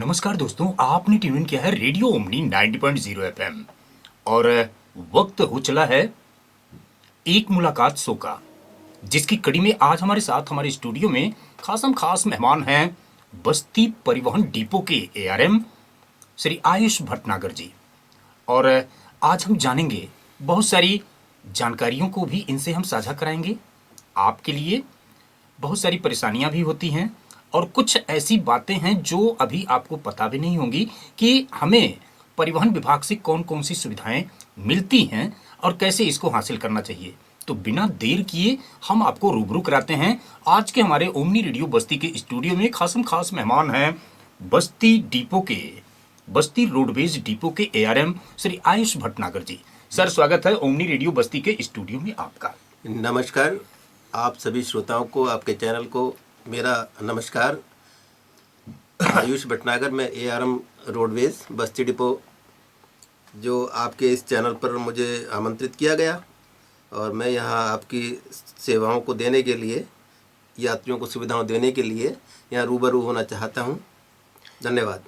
नमस्कार दोस्तों, आपने ट्यून इन किया है रेडियो ओमनी 90.0 एफएम और वक्त हो चला है एक मुलाकात शो का, जिसकी कड़ी में आज हमारे साथ हमारे स्टूडियो में खास मेहमान हैं बस्ती परिवहन डिपो के एआरएम श्री आयुष भटनागर जी। और आज हम जानेंगे, बहुत सारी जानकारियों को भी इनसे हम साझा कराएंगे। आपके लिए बहुत सारी परेशानियां भी होती हैं और कुछ ऐसी बातें हैं जो अभी आपको पता भी नहीं होंगी कि हमें परिवहन विभाग से कौन कौन सी सुविधाएं मिलती हैं और कैसे इसको हासिल करना चाहिए। तो बिना देर किए हम आपको रूबरू कराते हैं। आज के हमारे ओमनी रेडियो बस्ती के स्टूडियो में खास मेहमान हैं बस्ती रोडवेज डिपो के एआरएम श्री आयुष भटनागर जी। सर, स्वागत है ओमनी रेडियो बस्ती के स्टूडियो में आपका। नमस्कार, आप सभी श्रोताओं को, आपके चैनल को मेरा नमस्कार। आयुष भटनागर, मैं एआरएम रोडवेज बस्ती डिपो, जो आपके इस चैनल पर मुझे आमंत्रित किया गया और मैं यहाँ आपकी सेवाओं को देने के लिए, यात्रियों को सुविधाओं देने के लिए यहाँ रूबरू होना चाहता हूँ। धन्यवाद।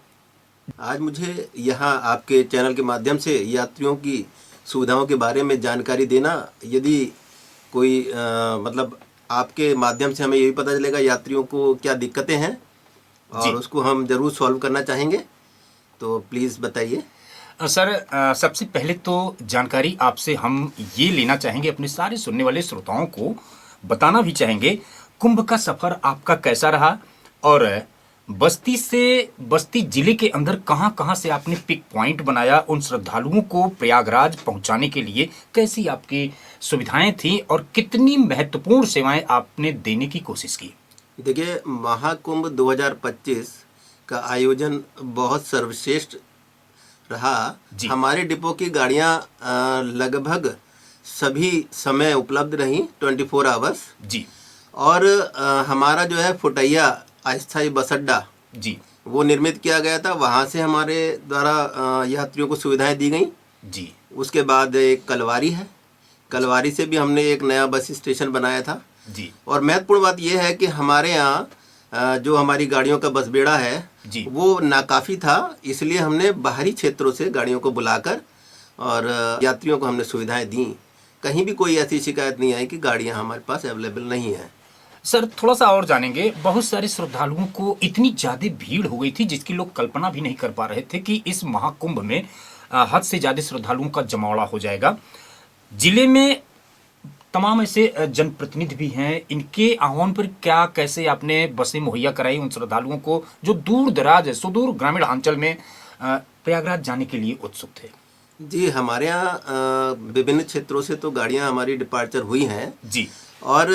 आज मुझे यहाँ आपके चैनल के माध्यम से यात्रियों की सुविधाओं के बारे में जानकारी देना, यदि कोई मतलब आपके माध्यम से हमें ये भी पता चलेगा यात्रियों को क्या दिक्कतें हैं और उसको हम ज़रूर सॉल्व करना चाहेंगे। तो प्लीज़ बताइए। सर, सबसे पहले तो जानकारी आपसे हम ये लेना चाहेंगे, अपने सारे सुनने वाले श्रोताओं को बताना भी चाहेंगे, कुंभ का सफ़र आपका कैसा रहा और बस्ती से बस्ती जिले के अंदर कहां से आपने पिक पॉइंट बनाया, उन श्रद्धालुओं को प्रयागराज पहुंचाने के लिए कैसी आपकी सुविधाएं थी और कितनी महत्वपूर्ण सेवाएं आपने देने की कोशिश की। देखिए, महाकुंभ 2025 का आयोजन बहुत सर्वश्रेष्ठ रहा। हमारे डिपो की गाड़ियां लगभग सभी समय उपलब्ध रहीं, 24 आवर्स जी। और हमारा जो है फुटैया अस्थायी बस अड्डा जी, वो निर्मित किया गया था। वहाँ से हमारे द्वारा यात्रियों को सुविधाएं दी गई जी। उसके बाद एक कलवारी है, कलवारी से भी हमने एक नया बस स्टेशन बनाया था जी। और महत्वपूर्ण बात यह है कि हमारे यहाँ जो हमारी गाड़ियों का बस बेड़ा है जी, वो नाकाफ़ी था, इसलिए हमने बाहरी क्षेत्रों से गाड़ियों को बुलाकर और यात्रियों को हमने सुविधाएं दी। कहीं भी कोई ऐसी शिकायत नहीं आई कि गाड़ियाँ हमारे पास अवेलेबल नहीं है। सर, थोड़ा सा और जानेंगे, बहुत सारे श्रद्धालुओं को इतनी ज़्यादा भीड़ हो गई थी जिसकी लोग कल्पना भी नहीं कर पा रहे थे कि इस महाकुंभ में हद से ज़्यादा श्रद्धालुओं का जमावड़ा हो जाएगा। जिले में तमाम ऐसे जनप्रतिनिधि भी हैं, इनके आह्वान पर क्या कैसे आपने बसें मुहैया कराई उन श्रद्धालुओं को जो दूर दराज सुदूर ग्रामीण अंचल में प्रयागराज जाने के लिए उत्सुक थे? जी, हमारे यहाँ विभिन्न क्षेत्रों से तो गाड़ियाँ हमारी डिपार्चर हुई हैं जी। और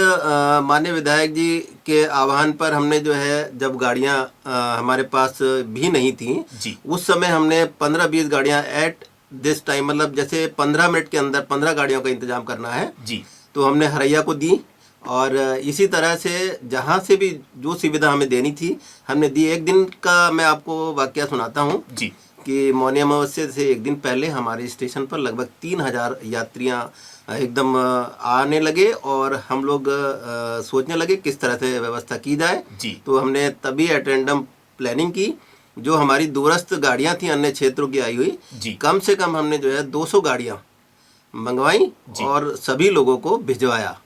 माननीय विधायक जी के आह्वान पर हमने जो है, जब गाड़ियाँ हमारे पास भी नहीं थी जी, उस समय हमने 15-20 गाड़ियाँ एट दिस टाइम, मतलब जैसे 15 मिनट के अंदर 15 गाड़ियों का इंतजाम करना है जी, तो हमने हरैया को दी। और इसी तरह से जहाँ से भी जो सुविधा हमें देनी थी हमने दी। एक दिन का मैं आपको वाकया सुनाता हूँ जी, कि मौनी अमावस्या से एक दिन पहले हमारे स्टेशन पर लगभग 3000 यात्रियाँ एकदम आने लगे और हम लोग सोचने लगे किस तरह से व्यवस्था की जाए जी। तो हमने तभी अटेंडम प्लानिंग की। जो हमारी दूरस्थ गाड़ियां थी अन्य क्षेत्रों की आई हुई जी, कम से कम हमने जो है 200 गाड़ियां मंगवाई और सभी लोगों को भिजवाया।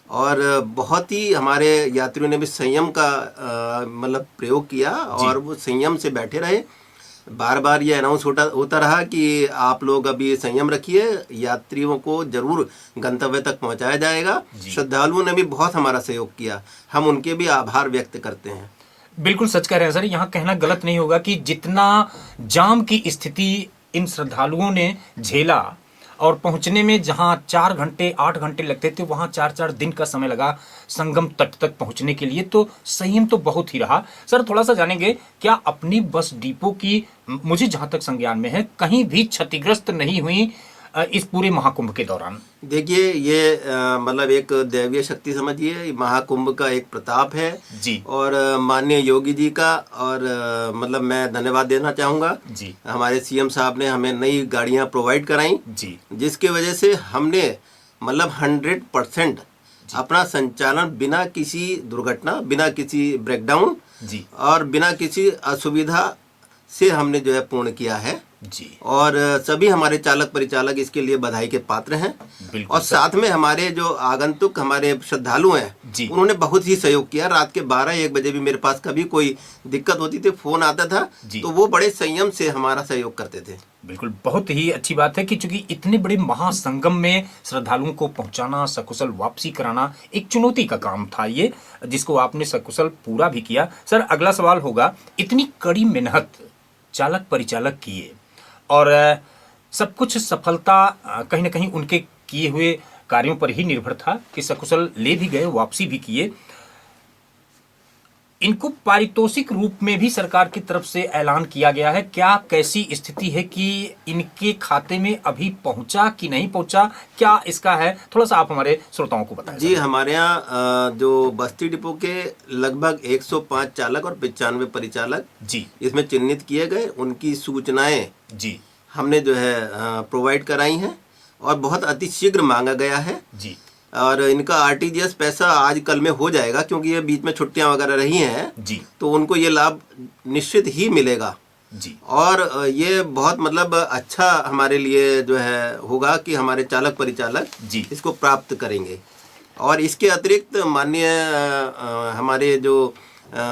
और बहुत ही हमारे यात्रियों ने भी संयम का मतलब प्रयोग किया और वो संयम से बैठे रहे। बार बार ये अनाउंस होता रहा कि आप लोग अभी संयम रखिए, यात्रियों को जरूर गंतव्य तक पहुंचाया जाएगा। श्रद्धालुओं ने भी बहुत हमारा सहयोग किया, हम उनके भी आभार व्यक्त करते हैं। बिल्कुल सच कह रहे हैं सर, यहाँ कहना गलत नहीं होगा कि जितना जाम की स्थिति इन श्रद्धालुओं ने झेला और पहुंचने में जहां 4 घंटे 8 घंटे लगते थे, वहां 4-4 दिन का समय लगा संगम तट तक पहुंचने के लिए, तो संयम तो बहुत ही रहा। सर, थोड़ा सा जानेंगे, क्या अपनी बस डिपो की, मुझे जहां तक संज्ञान में है, कहीं भी क्षतिग्रस्त नहीं हुई इस पूरे महाकुंभ के दौरान? देखिए, ये मतलब एक दैवीय शक्ति समझिए, महाकुंभ का एक प्रताप है जी। और माननीय योगी जी का और मतलब मैं धन्यवाद देना चाहूँगा जी। हमारे सीएम साहब ने हमें नई गाड़ियाँ प्रोवाइड कराई जी, जिसके वजह से हमने मतलब 100% अपना संचालन बिना किसी दुर्घटना, बिना किसी ब्रेकडाउन जी, और बिना किसी असुविधा से हमने जो है पूर्ण किया है जी। और सभी हमारे चालक परिचालक इसके लिए बधाई के पात्र हैं। बिल्कुल और साथ में हमारे जो आगंतुक हमारे श्रद्धालु हैं जी। उन्होंने बहुत ही सहयोग किया। रात के 12-1 बजे भी मेरे पास कभी कोई दिक्कत होती थी, फोन आता था जी। तो वो बड़े संयम से हमारा सहयोग करते थे। बिल्कुल, बहुत ही अच्छी बात है कि चूंकि इतने बड़े महासंगम में श्रद्धालुओं को पहुंचाना, सकुशल वापसी कराना एक चुनौती का काम था ये, जिसको आपने सकुशल पूरा भी किया। सर, अगला सवाल होगा, इतनी कड़ी मेहनत चालक परिचालक किए और सब कुछ सफलता कहीं ना कहीं उनके किए हुए कार्यों पर ही निर्भर था कि सकुशल ले भी गए, वापसी भी किए। इनको पारितोषिक रूप में भी सरकार की तरफ से ऐलान किया गया है। क्या कैसी स्थिति है कि इनके खाते में अभी पहुंचा कि नहीं पहुंचा, क्या इसका है, थोड़ा सा आप हमारे श्रोताओं को बताएं। जी, हमारे यहाँ जो बस्ती डिपो के लगभग 105 चालक और 95 परिचालक जी इसमें चिन्हित किए गए, उनकी सूचनाएं जी हमने जो है प्रोवाइड कराई हैं और बहुत अति शीघ्र मांगा गया है। जी और इनका आरटीजीएस पैसा आज कल में हो जाएगा, क्योंकि ये बीच में छुट्टियां वगैरह रही हैं जी। तो उनको ये लाभ निश्चित ही मिलेगा जी। और ये बहुत मतलब अच्छा हमारे लिए जो है होगा कि हमारे चालक परिचालक जी इसको प्राप्त करेंगे। और इसके अतिरिक्त माननीय हमारे जो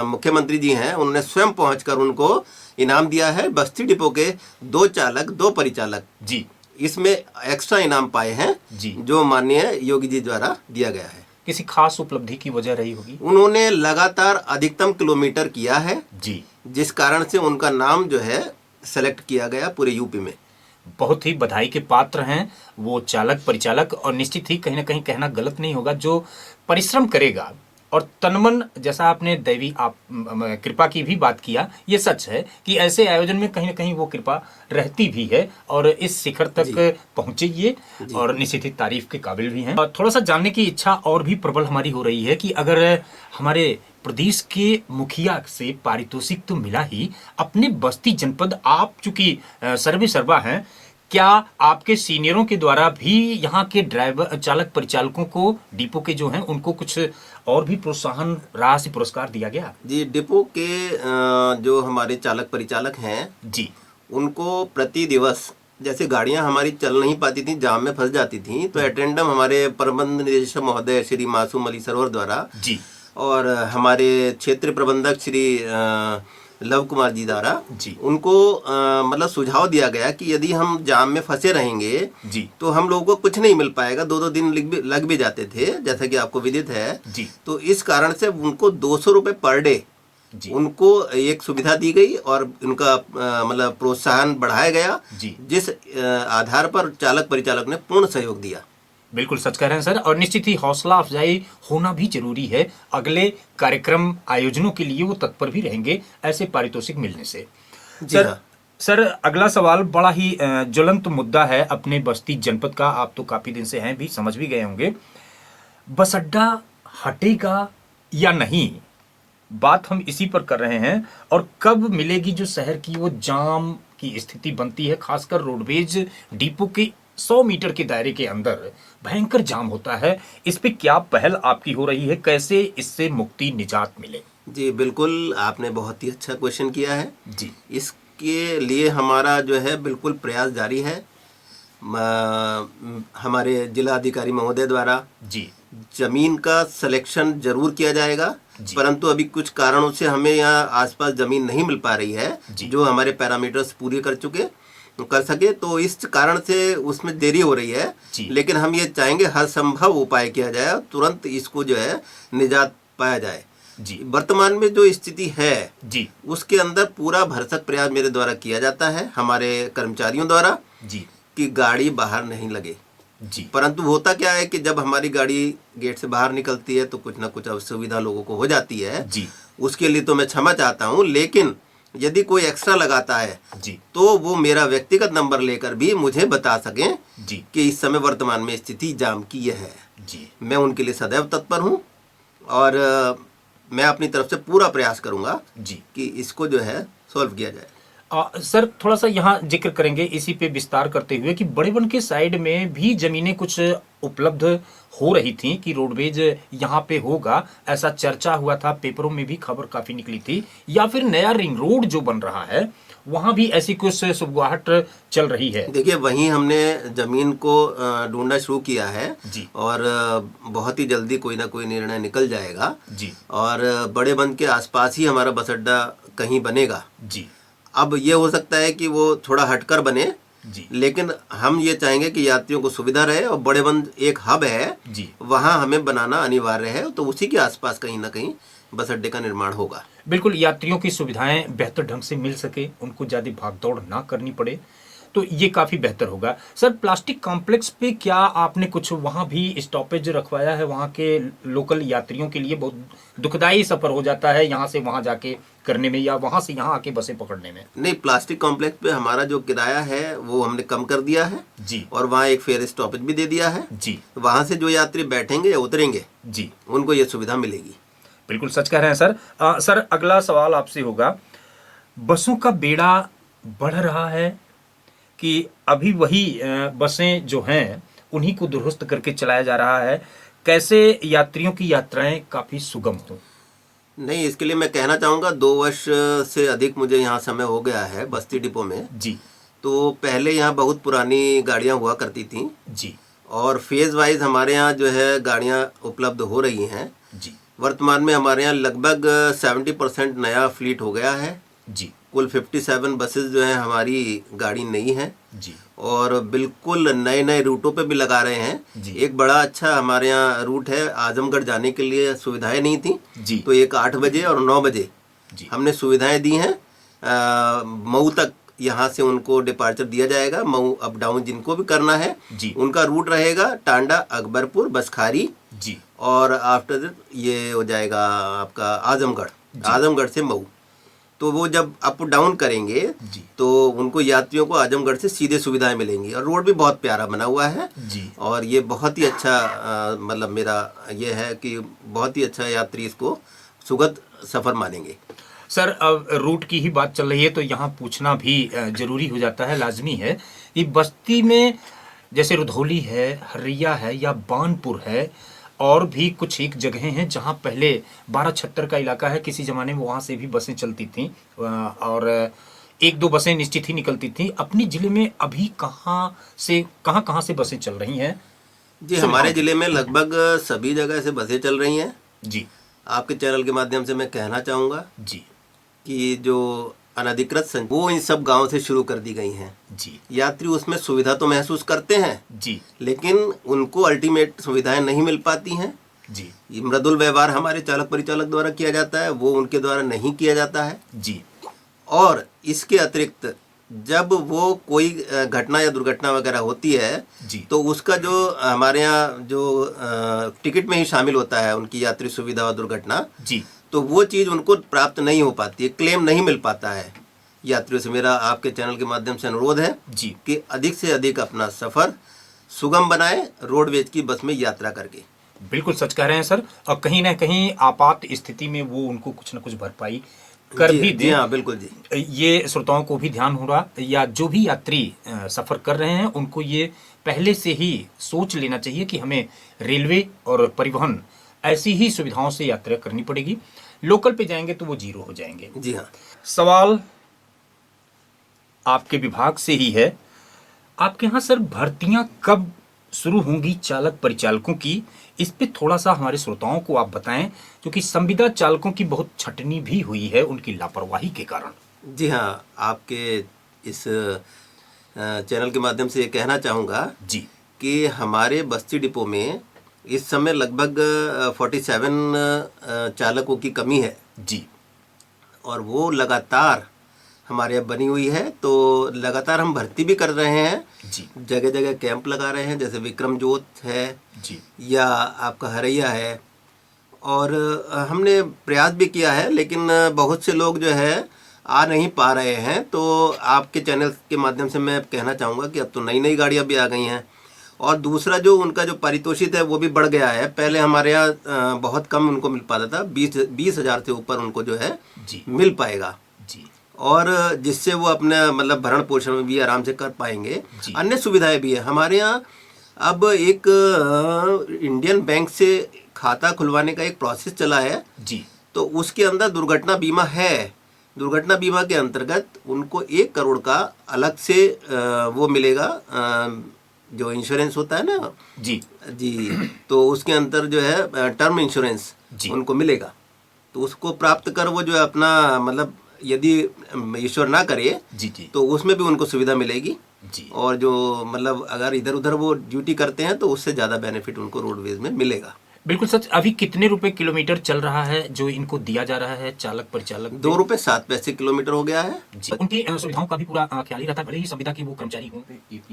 मुख्यमंत्री जी हैं उन्होंने स्वयं पहुंचकर उनको इनाम दिया है। बस्ती डिपो के 2 चालक 2 परिचालक जी इसमें एक्स्ट्रा इनाम पाए हैं जी, जो माननीय योगी जी द्वारा दिया गया है। किसी खास उपलब्धि की वजह रही होगी? उन्होंने लगातार अधिकतम किलोमीटर किया है जी, जिस कारण से उनका नाम जो है सेलेक्ट किया गया पूरे यूपी में। बहुत ही बधाई के पात्र हैं वो चालक परिचालक, और निश्चित ही कहीं ना कहीं कहना गलत नहीं होगा, जो परिश्रम करेगा और तनमन, जैसा आपने दैवी आप कृपा की भी बात किया, ये सच है कि ऐसे आयोजन में कहीं ना कहीं वो कृपा रहती भी है और इस शिखर तक पहुंचे ये, और निश्चित ही तारीफ के काबिल भी हैं। और थोड़ा सा जानने की इच्छा और भी प्रबल हमारी हो रही है कि अगर हमारे प्रदेश के मुखिया से पारितोषिक तो मिला ही, अपने बस्ती जनपद आप चूंकि सर्वे सर्वा हैं, क्या आपके सीनियरों के द्वारा भी यहाँ के ड्राइवर चालक परिचालकों को, डिपो के जो हैं, उनको कुछ और भी प्रोत्साहन राशि पुरस्कार दिया गया? जी, डिपो के जो हमारे चालक परिचालक हैं जी, उनको प्रति दिवस, जैसे गाड़ियां हमारी चल नहीं पाती थी, जाम में फंस जाती थी, तो एटेंडम हमारे प्रबंध निदेशक महोदय श्री मासूम अली सरवर द्वारा जी, और हमारे क्षेत्र प्रबंधक श्री लव कुमार जी द्वारा जी, उनको मतलब सुझाव दिया गया कि यदि हम जाम में फंसे रहेंगे जी, तो हम लोगों को कुछ नहीं मिल पाएगा। 2-2 दिन लग भी जाते थे, जैसा कि आपको विदित है जी। तो इस कारण से उनको 200 रुपये पर डे जी, उनको एक सुविधा दी गई और उनका मतलब प्रोत्साहन बढ़ाया गया, जी। जिस आधार पर चालक परिचालक ने पूर्ण सहयोग दिया। बिल्कुल सच कह रहे हैं सर, और निश्चित ही हौसला अफजाई होना भी जरूरी है। अगले कार्यक्रम आयोजनों के लिए वो तत्पर भी रहेंगे ऐसे पारितोषिक मिलने से। सर, हाँ। सर, अगला सवाल बड़ा ही ज्वलंत मुद्दा है अपने बस्ती जनपद का, आप तो काफी दिन से हैं भी, समझ भी गए होंगे। बस अड्डा हटेगा या नहीं, बात हम इसी पर कर रहे हैं। और कब मिलेगी जो शहर की वो जाम की स्थिति बनती है, खासकर रोडवेज डिपो के 100 मीटर के दायरे के अंदर भयंकर जाम होता है, इस पे क्या पहल आपकी हो रही है, कैसे इससे मुक्ति निजात मिले? जी बिल्कुल, आपने बहुत ही अच्छा क्वेश्चन किया है जी। इसके लिए हमारा जो है बिल्कुल प्रयास जारी है। हमारे जिला अधिकारी महोदय द्वारा जी, जमीन का सिलेक्शन जरूर किया जाएगा, परंतु अभी कुछ कारणों से हमें यहाँ आसपास जमीन नहीं मिल पा रही है जो हमारे पैरामीटर्स पूरे कर सके, तो इस कारण से उसमें देरी हो रही है। लेकिन हम ये चाहेंगे हर संभव उपाय किया जाए, तुरंत इसको जो है निजात पाया जाए। जी। वर्तमान में जो स्थिति है जी, उसके अंदर पूरा भरसक प्रयास मेरे द्वारा किया जाता है, हमारे कर्मचारियों द्वारा, जी, कि गाड़ी बाहर नहीं लगे। जी, परंतु होता क्या है कि जब हमारी गाड़ी गेट से बाहर निकलती है तो कुछ ना कुछ असुविधा लोगों को हो जाती है। जी, उसके लिए तो मैं क्षमा चाहता हूँ, लेकिन यदि कोई एक्स्ट्रा लगाता है जी, तो वो मेरा व्यक्तिगत नंबर लेकर भी मुझे बता सकें जी, कि इस समय वर्तमान में स्थिति जाम की यह है। जी। मैं उनके लिए सदैव तत्पर हूँ और मैं अपनी तरफ से पूरा प्रयास करूँगा जी। कि इसको जो है सॉल्व किया जाए। सर थोड़ा सा यहाँ जिक्र करेंगे इसी पे विस्तार करते हुए कि बड़े वन के साइड में भी जमीनें कुछ उपलब्ध हो रही थी कि रोडवेज यहाँ पे होगा, ऐसा चर्चा हुआ था, पेपरों में भी खबर काफी निकली थी, या फिर नया रिंग रोड जो बन रहा है वहां भी ऐसी कुछ सुगबुगाहट चल रही है? देखिए, वहीं हमने जमीन को ढूंढना शुरू किया है जी। और बहुत ही जल्दी कोई ना कोई निर्णय निकल जाएगा जी। और बड़े बंद के आसपास ही हमारा बस अड्डा कहीं बनेगा। जी। अब ये हो सकता है कि वो थोड़ा हटकर बने, जी। लेकिन हम ये चाहेंगे कि यात्रियों को सुविधा रहे और बड़े बंद एक हब है, जी। वहाँ हमें बनाना अनिवार्य है, तो उसी के आसपास कहीं ना कहीं बस अड्डे का निर्माण होगा। बिल्कुल, यात्रियों की सुविधाएं बेहतर ढंग से मिल सके, उनको ज़्यादा भागदौड़ ना करनी पड़े, तो ये काफ़ी बेहतर होगा। सर प्लास्टिक कॉम्प्लेक्स पे क्या आपने कुछ वहाँ भी स्टॉपेज रखवाया है? वहाँ के लोकल यात्रियों के लिए बहुत दुखदाई सफ़र हो जाता है यहाँ से वहाँ जाके करने में, या वहाँ से यहाँ आके बसें पकड़ने में। नहीं, प्लास्टिक कॉम्प्लेक्स पे हमारा जो किराया है वो हमने कम कर दिया है जी। और वहाँ एक फेयर स्टॉपेज भी दे दिया है। जी। वहाँ से जो यात्री बैठेंगे या उतरेंगे, जी, उनको ये सुविधा मिलेगी। बिल्कुल सच कह रहे हैं सर। सर अगला सवाल आपसे होगा, बसों का बेड़ा बढ़ रहा है कि अभी वही बसें जो हैं उन्हीं को दुरुस्त करके चलाया जा रहा है? कैसे यात्रियों की यात्राएं काफ़ी सुगम हों? नहीं, इसके लिए मैं कहना चाहूँगा 2 वर्ष से अधिक मुझे यहाँ समय हो गया है बस्ती डिपो में। जी। तो पहले यहाँ बहुत पुरानी गाड़ियाँ हुआ करती थीं जी। और फेज़ वाइज हमारे यहाँ जो है गाड़ियाँ उपलब्ध हो रही हैं। जी। वर्तमान में हमारे यहाँ लगभग 70% नया फ्लीट हो गया है। जी। कुल 57 बसेस जो हैं हमारी गाड़ी नई हैं जी। और बिल्कुल नए नए रूटों पे भी लगा रहे हैं। जी। एक बड़ा अच्छा हमारे यहाँ रूट है, आजमगढ़ जाने के लिए सुविधाएं नहीं थी, जी। तो एक 8 बजे और 9 बजे जी। हमने सुविधाएं दी हैं। मऊ तक यहाँ से उनको डिपार्चर दिया जाएगा। मऊ अप डाउन जिनको भी करना है जी। उनका रूट रहेगा टांडा, अकबरपुर, बसखारी जी। और आफ्टर दैट ये हो जाएगा आपका आजमगढ़, आजमगढ़ से मऊ। तो वो जब अप डाउन करेंगे जी। तो उनको यात्रियों को आजमगढ़ से सीधे सुविधाएं मिलेंगी और रोड भी बहुत प्यारा बना हुआ है। जी। और ये बहुत ही अच्छा मतलब मेरा ये है कि बहुत ही अच्छा यात्री इसको सुगत सफ़र मानेंगे। सर अब रूट की ही बात चल रही है तो यहाँ पूछना भी जरूरी हो जाता है, लाजमी है कि बस्ती में जैसे रुधौली है, हर्रिया है या बानपुर है, और भी कुछ एक जगहें हैं जहाँ पहले 1276 का इलाका है, किसी ज़माने में वहाँ से भी बसें चलती थीं और 1-2 बसें निश्चित ही निकलती थीं। अपने ज़िले में अभी कहाँ से बसें चल रही हैं? जी, हमारे ज़िले में लगभग सभी जगह से बसें चल रही हैं। जी। आपके चैनल के माध्यम से मैं कहना चाहूँगा जी कि जो अनधिकृत वो इन सब गांव से शुरू कर दी गई हैं। जी। यात्री उसमें सुविधा तो महसूस करते हैं जी। लेकिन उनको अल्टीमेट सुविधाएं नहीं मिल पाती हैं। जी। ये मृदुल व्यवहार हमारे चालक परिचालक द्वारा किया जाता है, वो उनके द्वारा नहीं किया जाता है। जी। और इसके अतिरिक्त जब वो कोई घटना या दुर्घटना वगैरह होती है जी। तो उसका जो हमारे यहाँ जो टिकट में ही शामिल होता है उनकी यात्री सुविधा और दुर्घटना, जी, तो वो चीज़ उनको प्राप्त नहीं हो पाती है, क्लेम नहीं मिल पाता है यात्रियों से। मेरा आपके चैनल के माध्यम से अनुरोध है जी कि अधिक से अधिक अपना सफ़र सुगम बनाएं रोडवेज की बस में यात्रा करके। बिल्कुल सच कह रहे हैं सर। और कहीं ना कहीं आपात स्थिति में वो उनको कुछ ना कुछ भरपाई कर भी दें। हाँ, बिल्कुल जी। ये श्रोताओं को भी ध्यान हो रहा, या जो भी यात्री सफ़र कर रहे हैं उनको ये पहले से ही सोच लेना चाहिए कि हमें रेलवे और परिवहन ऐसी ही सुविधाओं से यात्रा करनी पड़ेगी। लोकल पे जाएंगे तो वो जीरो हो जाएंगे। जी हाँ। सवाल आपके विभाग से ही है, आपके यहाँ सर भर्तियां कब शुरू होंगी चालक परिचालकों की? इस पे थोड़ा सा हमारे श्रोताओं को आप बताएं, क्योंकि संविदा चालकों की बहुत छटनी भी हुई है उनकी लापरवाही के कारण। जी हाँ, आपके इस चैनल के माध्यम से ये कहना चाहूँगा जी कि हमारे बस्ती डिपो में इस समय लगभग 47 चालकों की कमी है। जी। और वो लगातार हमारे यहाँ बनी हुई है, तो लगातार हम भर्ती भी कर रहे हैं। जी। जगह जगह कैंप लगा रहे हैं, जैसे विक्रम जोत है जी या आपका हरैया है। और हमने प्रयास भी किया है लेकिन बहुत से लोग जो है आ नहीं पा रहे हैं। तो आपके चैनल के माध्यम से मैं कहना चाहूँगा कि अब तो नई नई गाड़ियाँ भी आ गई हैं और दूसरा जो उनका जो पारितोषिक है वो भी बढ़ गया है। पहले हमारे यहाँ बहुत कम उनको मिल पाता था, 20,000 से ऊपर उनको जो है जी मिल पाएगा। जी। और जिससे वो अपने मतलब भरण पोषण में भी आराम से कर पाएंगे। जी। अन्य सुविधाएं भी है हमारे यहाँ। अब एक इंडियन बैंक से खाता खुलवाने का एक प्रोसेस चला है जी। तो उसके अंदर दुर्घटना बीमा है। दुर्घटना बीमा के अंतर्गत उनको 1 करोड़ का अलग से वो मिलेगा, जो इंश्योरेंस होता है ना जी। जी, तो उसके अंदर जो है टर्म इंश्योरेंस जी। उनको मिलेगा। तो उसको प्राप्त कर वो जो है अपना मतलब यदि ईश्वर ना करे जी। जी। तो उसमें भी उनको सुविधा मिलेगी। जी। और जो मतलब अगर इधर उधर वो ड्यूटी करते हैं तो उससे ज़्यादा बेनिफिट उनको रोडवेज में मिलेगा। बिल्कुल सच। अभी कितने रुपए किलोमीटर चल रहा है जो इनको दिया जा रहा है चालक परिचालक पे? 2 रुपये 7 पैसे किलोमीटर हो गया है। जी। उनकी सुविधाओं का भी पूरा ख्याल ही रहता है, भले ही संविदा के वो कर्मचारी हों।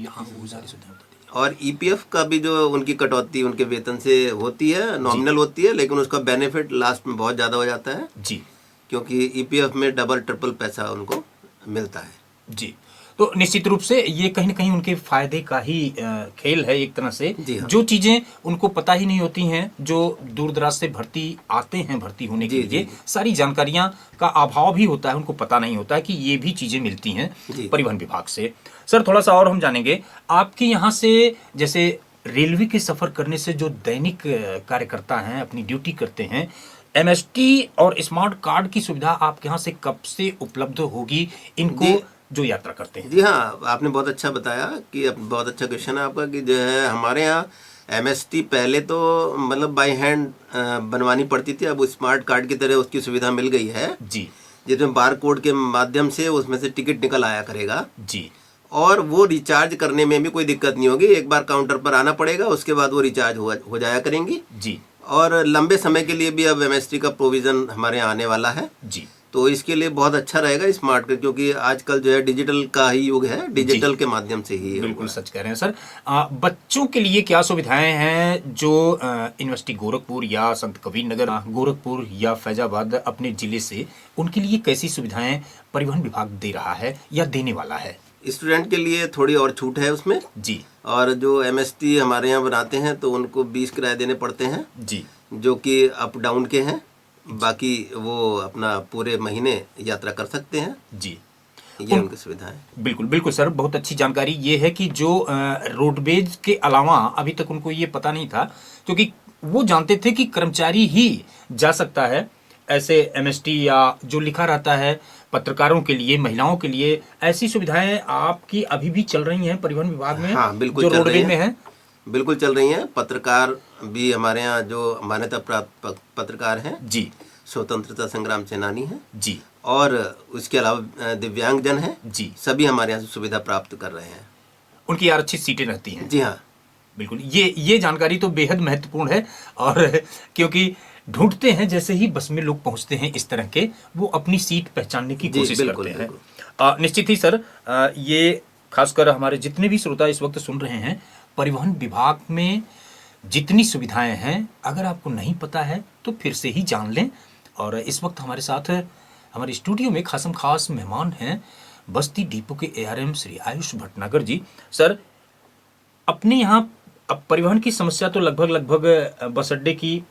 हाँ, वो सारी सुविधाएं होती हैं। और ईपीएफ का भी जो उनकी कटौती उनके वेतन से होती है, नॉमिनल होती है, लेकिन उसका बेनिफिट लास्ट में बहुत ज़्यादा हो जाता है जी। क्योंकि ईपीएफ में डबल ट्रिपल पैसा उनको मिलता है। जी। तो निश्चित रूप से ये कहीं ना कहीं उनके फायदे का ही खेल है एक तरह से। जी हाँ। जो चीजें उनको पता ही नहीं होती हैं, जो दूर दराज से भर्ती आते हैं भर्ती होने के जी, जी, लिए, जी। सारी जानकारियां का अभाव भी होता है, उनको पता नहीं होता है कि ये भी चीजें मिलती हैं जी। परिवहन विभाग से। सर थोड़ा सा और हम जानेंगे आपके यहाँ से, जैसे रेलवे के सफर करने से जो दैनिक कार्यकर्ता हैं अपनी ड्यूटी करते हैं, एमएसटी और स्मार्ट कार्ड की सुविधा आपके यहाँ से कब से उपलब्ध होगी इनको जी। जो यात्रा करते हैं? जी हाँ, आपने बहुत अच्छा बताया कि बहुत अच्छा क्वेश्चन है आपका कि जो है हमारे यहाँ एमएसटी पहले तो मतलब बाय हैंड बनवानी पड़ती थी। अब स्मार्ट कार्ड की तरह उसकी सुविधा मिल गई है जी। जिसमें बार कोड के माध्यम से उसमें से टिकट निकल आया करेगा जी। और वो रिचार्ज करने में भी कोई दिक्कत नहीं होगी। एक बार काउंटर पर आना पड़ेगा, उसके बाद वो रिचार्ज हो जाया करेंगी। जी। और लंबे समय के लिए भी अब एमएसटी का प्रोविज़न हमारे यहाँ आने वाला है। जी। तो इसके लिए बहुत अच्छा रहेगा स्मार्ट कार्ड, क्योंकि आजकल जो है डिजिटल का ही युग है, डिजिटल के माध्यम से ही बिल्कुल होगा। सच कह रहे हैं सर। बच्चों के लिए क्या सुविधाएं हैं जो यूनिवर्सिटी गोरखपुर या संत कबीर नगर, गोरखपुर या फैजाबाद अपने जिले से, उनके लिए कैसी सुविधाएं परिवहन विभाग दे रहा है या देने वाला है? स्टूडेंट के लिए थोड़ी और छूट है उसमें। जी। और जो एमएसटी हमारे यहाँ बनाते हैं तो उनको 20 किराए देने पड़ते हैं जी। जो कि अप डाउन के हैं। बाकी वो अपना पूरे महीने यात्रा कर सकते हैं। जी। ये उनकी सुविधा है। बिल्कुल बिल्कुल सर, बहुत अच्छी जानकारी ये है कि जो रोडवेज के अलावा अभी तक उनको ये पता नहीं था, क्योंकि वो जानते थे कि कर्मचारी ही जा सकता है ऐसे एमएसटी या जो लिखा रहता है पत्रकारों के लिए, महिलाओं के लिए। ऐसी सुविधाएं आपकी अभी भी चल रही हैं परिवहन विभाग में? हाँ बिल्कुल जो चल रही रोडवेज में हैं। है? बिल्कुल चल रही हैं। पत्रकार भी हमारे यहाँ जो मान्यता प्राप्त पत्रकार हैं, जी। स्वतंत्रता संग्राम सेनानी हैं, जी। और उसके अलावा दिव्यांगजन हैं, जी। सभी हमारे यहाँ से सुविधा प्राप्त कर रहे हैं। उनकी आरक्षित सीटें रहती हैं? जी हाँ। बिल्कुल। ये जानकारी तो बेहद महत्वपूर्ण है, और क्योंकि ढूंढते हैं जैसे ही बस में लोग पहुंचते हैं इस तरह के, वो अपनी सीट पहचानने की जी, कोशिश बिल्कुल, करते हैं। बिल्कुल। निश्चित ही सर, ये खासकर हमारे जितने भी श्रोता इस वक्त सुन रहे हैं, परिवहन विभाग में जितनी सुविधाएं हैं, अगर आपको नहीं पता है तो फिर से ही जान लें। और इस वक्त हमारे साथ हमारे स्टूडियो में खासम खास मेहमान हैं बस्ती डिपो के एआरएम श्री आयुष भटनागर जी। सर, अपने यहाँ अब परिवहन की समस्या तो लगभग बस अड्डे की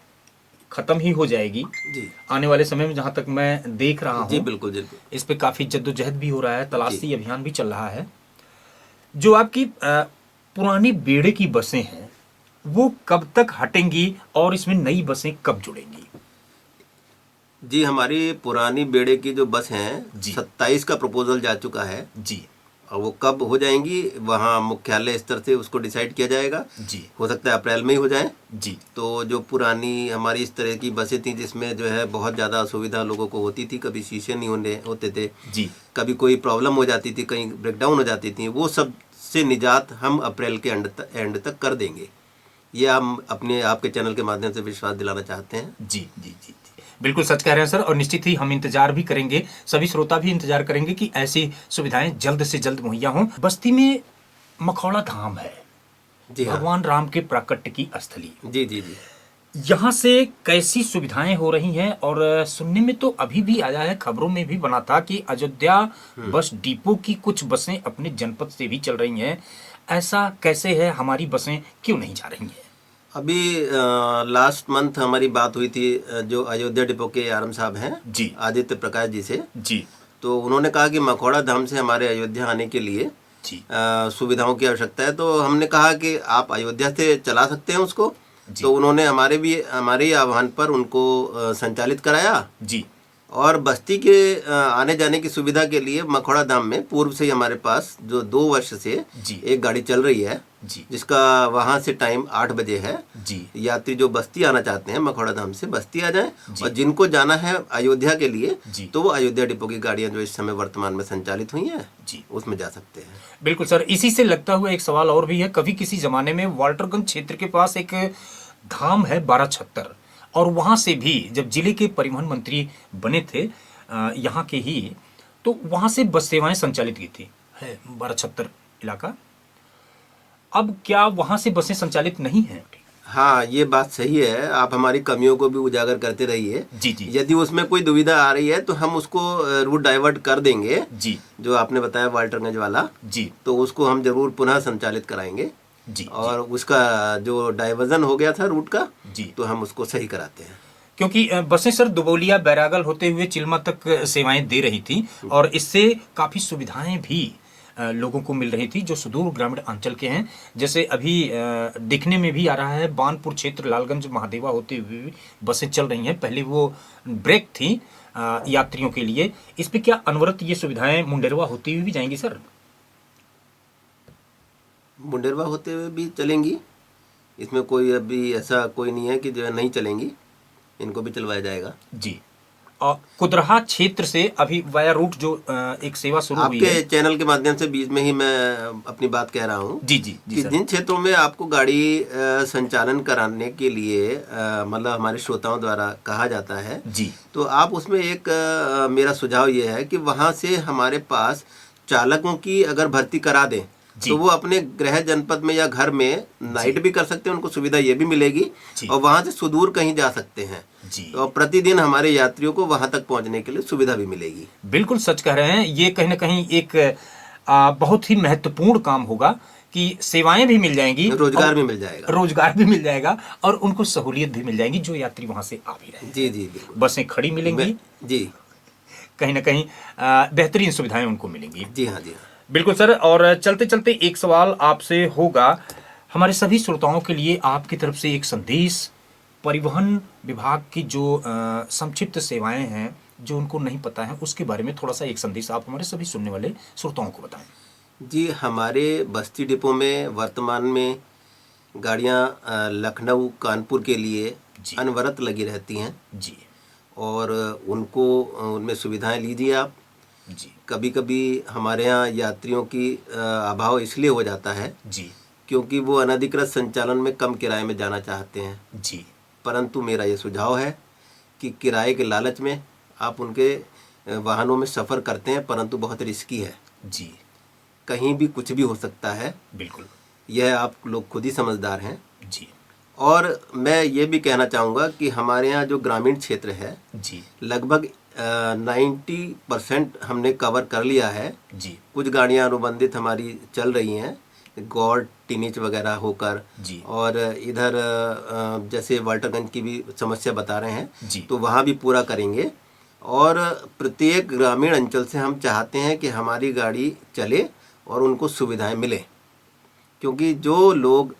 खत्म ही हो जाएगी जी। आने वाले समय में, जहाँ तक मैं देख रहा जी हूँ। बिल्कुल बिल्कुल। इस पे काफ़ी जद्दोजहद भी हो रहा है, तलाशी जी। अभियान भी चल रहा है। जो आपकी पुरानी बेड़े की बसें हैं वो कब तक हटेंगी और इसमें नई बसें कब जुड़ेंगी? जी, हमारी पुरानी बेड़े की जो बस हैं, जी। 27 का प्रपोजल जा चुका है। जी। और वो कब हो जाएंगी वहाँ मुख्यालय स्तर से उसको डिसाइड किया जाएगा। जी। हो सकता है अप्रैल में ही हो जाए। जी। तो जो पुरानी हमारी इस तरह की बसें थी जिसमें जो है बहुत ज़्यादा असुविधा लोगों को होती थी, कभी शीशे नहीं होते थे, जी। कभी कोई प्रॉब्लम हो जाती थी, कहीं ब्रेकडाउन हो जाती थी, वो सब से निजात हम अप्रैल के एंड तक कर देंगे। ये हम अपने आपके चैनल के माध्यम से विश्वास दिलाना चाहते हैं। जी जी जी जी, बिल्कुल सच कह रहे हैं सर। और निश्चित ही हम इंतजार भी करेंगे, सभी श्रोता भी इंतजार करेंगे कि ऐसी सुविधाएं जल्द से जल्द मुहैया हों। बस्ती में मखौड़ा धाम है, जी हाँ। भगवान राम के प्राकट्य की स्थली। जी जी जी। यहाँ से कैसी सुविधाएं हो रही हैं? और सुनने में तो अभी भी आया है, खबरों में भी बना था कि अयोध्या बस डिपो की कुछ बसें अपने जनपद से भी चल रही हैं। ऐसा कैसे है, हमारी बसें क्यों नहीं जा रही हैं? अभी लास्ट मंथ हमारी बात हुई थी जो अयोध्या डिपो के आरएम साहब हैं, जी। आदित्य प्रकाश जी से। जी। तो उन्होंने कहा कि मखौड़ा धाम से हमारे अयोध्या आने के लिए जी सुविधाओं की आवश्यकता है। तो हमने कहा कि आप अयोध्या से चला सकते हैं उसको। तो उन्होंने हमारे ही आह्वान पर उनको संचालित कराया जी और बस्ती के आने जाने की सुविधा के लिए मखौड़ा धाम में पूर्व से ही हमारे पास जो 2 वर्ष से जी एक गाड़ी चल रही है, जी जिसका वहाँ से टाइम 8 बजे है। जी यात्री जो बस्ती आना चाहते हैं मखौड़ा धाम से बस्ती आ जाएं, और जिनको जाना है अयोध्या के लिए जी तो वो अयोध्या डिपो की गाड़ियाँ जो इस समय वर्तमान में संचालित हुई हैं जी उसमें जा सकते हैं। बिल्कुल सर। इसी से लगता हुआ एक सवाल और भी है। कभी किसी जमाने में वाल्टरगंज क्षेत्र के पास एक धाम है 1276, और वहां से भी जब जिले के परिवहन मंत्री बने थे यहाँ के ही, तो वहां से बस सेवाएं संचालित की थी, है 1276 इलाका। अब क्या वहां से बसें संचालित नहीं हैं? हाँ, ये बात सही है। आप हमारी कमियों को भी उजागर करते रहिए। जी जी यदि उसमें कोई दुविधा आ रही है तो हम उसको रूट डाइवर्ट कर देंगे। जी जो आपने बताया वाल्टरगंज वाला, जी तो उसको हम जरूर पुनः संचालित कराएंगे। जी और उसका जो डाइवर्जन हो गया था रूट का, जी तो हम उसको सही कराते हैं। क्योंकि बसें सर दुबौलिया बैरागल होते हुए चिल्मा तक सेवाएं दे रही थी, और इससे काफ़ी सुविधाएं भी लोगों को मिल रही थी जो सुदूर ग्रामीण अंचल के हैं। जैसे अभी दिखने में भी आ रहा है, बानपुर क्षेत्र लालगंज महादेवा होते हुए भी बसें चल रही हैं। पहले वो ब्रेक थी यात्रियों के लिए। इस पे क्या अनवरत ये सुविधाएं मुंडेरवा होती हुई भी जाएंगी सर? मुंडेरवा होते हुए भी चलेंगी, इसमें कोई अभी ऐसा कोई नहीं है कि जो है नहीं चलेंगी, इनको भी चलवाया जाएगा। जी। और कुदरहा क्षेत्र से अभी वाया रूट जो एक सेवा शुरू हुई आपके है। चैनल के माध्यम से बीच में ही मैं अपनी बात कह रहा हूँ जी जी जी कि सर। जिन क्षेत्रों में आपको गाड़ी संचालन कराने के लिए मतलब हमारे श्रोताओं द्वारा कहा जाता है, जी तो आप उसमें एक मेरा सुझाव ये है कि वहाँ से हमारे पास चालकों की अगर भर्ती करा दें तो वो अपने गृह जनपद में या घर में नाइट भी कर सकते हैं, उनको सुविधा ये भी मिलेगी। और वहाँ से सुदूर कहीं जा सकते हैं, तो प्रतिदिन हमारे यात्रियों को वहाँ तक पहुँचने के लिए सुविधा भी मिलेगी। बिल्कुल सच कह रहे हैं। ये कहीं ना कहीं एक बहुत ही महत्वपूर्ण काम होगा कि सेवाएं भी मिल जाएंगी, रोजगार भी मिल जाएगा, रोजगार भी मिल जाएगा, और उनको सहूलियत भी मिल जाएगी जो यात्री वहां से आ भी रहे हैं। जी जी बिल्कुल। बसें खड़ी मिलेंगी जी, कहीं ना कहीं बेहतरीन सुविधाएं उनको मिलेंगी। जी हाँ, जी हाँ, बिल्कुल सर। और चलते चलते एक सवाल आपसे होगा, हमारे सभी श्रोताओं के लिए आपकी तरफ से एक संदेश, परिवहन विभाग की जो संक्षिप्त सेवाएं हैं जो उनको नहीं पता है, उसके बारे में थोड़ा सा एक संदेश आप हमारे सभी सुनने वाले श्रोताओं को बताएं। जी। हमारे बस्ती डिपो में वर्तमान में गाड़ियाँ लखनऊ कानपुर के लिए अनवरत लगी रहती हैं जी, और उनको उनमें सुविधाएं लीजिए आप जी कभी कभी हमारे यहाँ यात्रियों की अभाव इसलिए हो जाता है जी क्योंकि वो अनधिकृत संचालन में कम किराए में जाना चाहते हैं, जी परंतु मेरा ये सुझाव है कि किराए के लालच में आप उनके वाहनों में सफ़र करते हैं, परंतु बहुत रिस्की है, जी कहीं भी कुछ भी हो सकता है। बिल्कुल यह आप लोग खुद ही समझदार हैं। जी और मैं ये भी कहना चाहूँगा कि हमारे यहाँ जो ग्रामीण क्षेत्र है जी लगभग 90% हमने कवर कर लिया है। जी कुछ गाड़ियाँ अनुबंधित हमारी चल रही हैं गौड़ टिनिच वगैरह होकर, जी और इधर जैसे वाल्टरगंज की भी समस्या बता रहे हैं, जी तो वहाँ भी पूरा करेंगे। और प्रत्येक ग्रामीण अंचल से हम चाहते हैं कि हमारी गाड़ी चले और उनको सुविधाएं मिले, क्योंकि जो लोग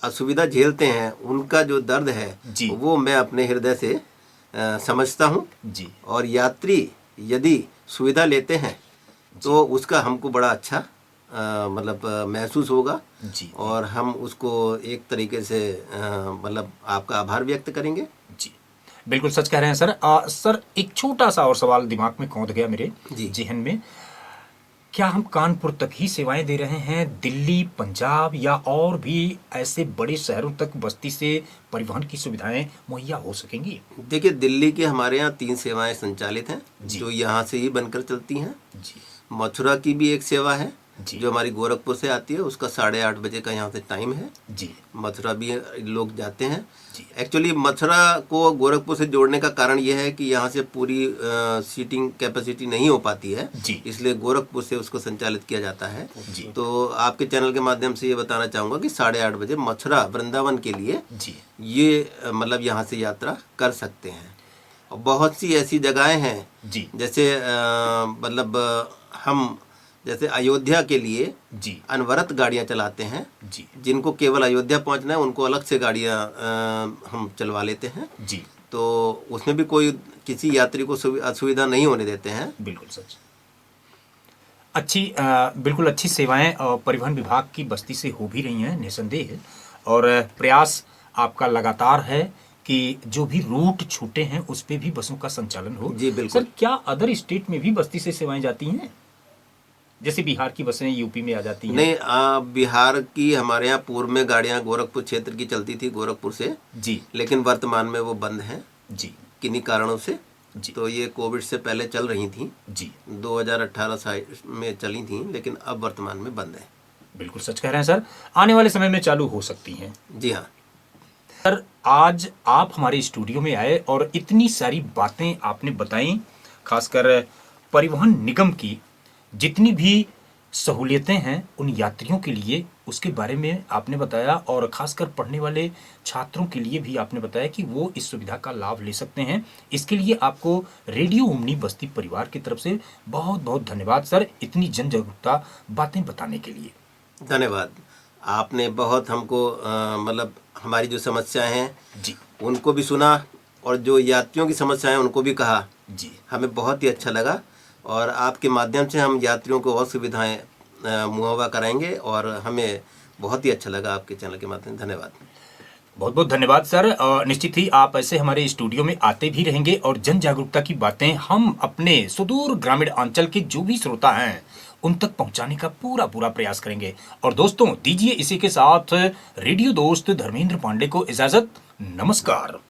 असुविधा झेलते हैं उनका जो दर्द है वो मैं अपने हृदय से समझता हूँ जी। और यात्री यदि सुविधा लेते हैं तो उसका हमको बड़ा अच्छा मतलब महसूस होगा जी और हम उसको एक तरीके से मतलब आपका आभार व्यक्त करेंगे। जी बिल्कुल सच कह रहे हैं सर। सर एक छोटा सा और सवाल दिमाग में कौंध गया मेरे जहन में, क्या हम कानपुर तक ही सेवाएं दे रहे हैं, दिल्ली पंजाब या और भी ऐसे बड़े शहरों तक बस्ती से परिवहन की सुविधाएं मुहैया हो सकेंगी? देखिए, दिल्ली के हमारे यहाँ 3 सेवाएं संचालित हैं जो यहाँ से ही बनकर चलती हैं। मथुरा की भी एक सेवा है जो हमारी गोरखपुर से आती है, उसका 8:30 बजे का यहाँ से टाइम है जी। मथुरा भी लोग जाते हैं। एक्चुअली मथुरा को गोरखपुर से जोड़ने का कारण यह है कि यहाँ से पूरी सीटिंग कैपेसिटी नहीं हो पाती है, इसलिए गोरखपुर से उसको संचालित किया जाता है। तो आपके चैनल के माध्यम से ये बताना चाहूँगा कि 8:30 बजे मथुरा वृंदावन के लिए ये मतलब यहाँ से यात्रा कर सकते हैं। और बहुत सी ऐसी जगहें हैं जी जैसे मतलब हम जैसे अयोध्या के लिए जी अनवरत गाड़ियां चलाते हैं। जी जिनको केवल अयोध्या पहुंचना है उनको अलग से गाड़ियां हम चलवा लेते हैं। जी, तो उसमें भी कोई किसी यात्री को असुविधा नहीं होने देते हैं। बिल्कुल सच। अच्छी बिल्कुल अच्छी सेवाएं परिवहन विभाग की बस्ती से हो भी रही हैं निसंदेह। और प्रयास आपका लगातार है कि जो भी रूट छूटे हैं उस पे भी बसों का संचालन हो। जी सर, बिल्कुल। क्या अदर स्टेट में भी बस्ती से सेवाएं जाती हैं? जैसे बिहार की बसें यूपी में आ जाती हैं। नहीं, बिहार की हमारे यहाँ पूर्व में गाड़ियाँ गोरखपुर क्षेत्र की चलती थी, गोरखपुर से। जी लेकिन वर्तमान में वो बंद हैं जी किन्हीं कारणों से। जी तो ये कोविड से पहले चल रही थी, जी, 2018 में चली थी, लेकिन अब वर्तमान में बंद है। बिल्कुल सच कह रहे हैं सर। आने वाले समय में चालू हो सकती हैं। जी हाँ। सर, आज आप हमारे स्टूडियो में आए और इतनी सारी बातें आपने बताई, खासकर परिवहन निगम की जितनी भी सहूलियतें हैं उन यात्रियों के लिए उसके बारे में आपने बताया, और खासकर पढ़ने वाले छात्रों के लिए भी आपने बताया कि वो इस सुविधा का लाभ ले सकते हैं। इसके लिए आपको रेडियो ओमनी बस्ती परिवार की तरफ से बहुत बहुत धन्यवाद सर, इतनी जन जागरूकता बातें बताने के लिए। धन्यवाद। आपने बहुत हमको मतलब हमारी जो समस्याएं हैं जी उनको भी सुना, और जो यात्रियों की समस्याएं उनको भी कहा। जी, हमें बहुत ही अच्छा लगा, और आपके माध्यम से हम यात्रियों को और सुविधाएं मुहैया कराएंगे, और हमें बहुत ही अच्छा लगा आपके चैनल के माध्यम से। धन्यवाद। बहुत बहुत धन्यवाद सर। निश्चित ही आप ऐसे हमारे स्टूडियो में आते भी रहेंगे और जन जागरूकता की बातें हम अपने सुदूर ग्रामीण अंचल के जो भी श्रोता हैं उन तक पहुंचाने का पूरा पूरा प्रयास करेंगे। और दोस्तों, दीजिए इसी के साथ रेडियो दोस्त धर्मेंद्र पांडे को इजाजत। नमस्कार।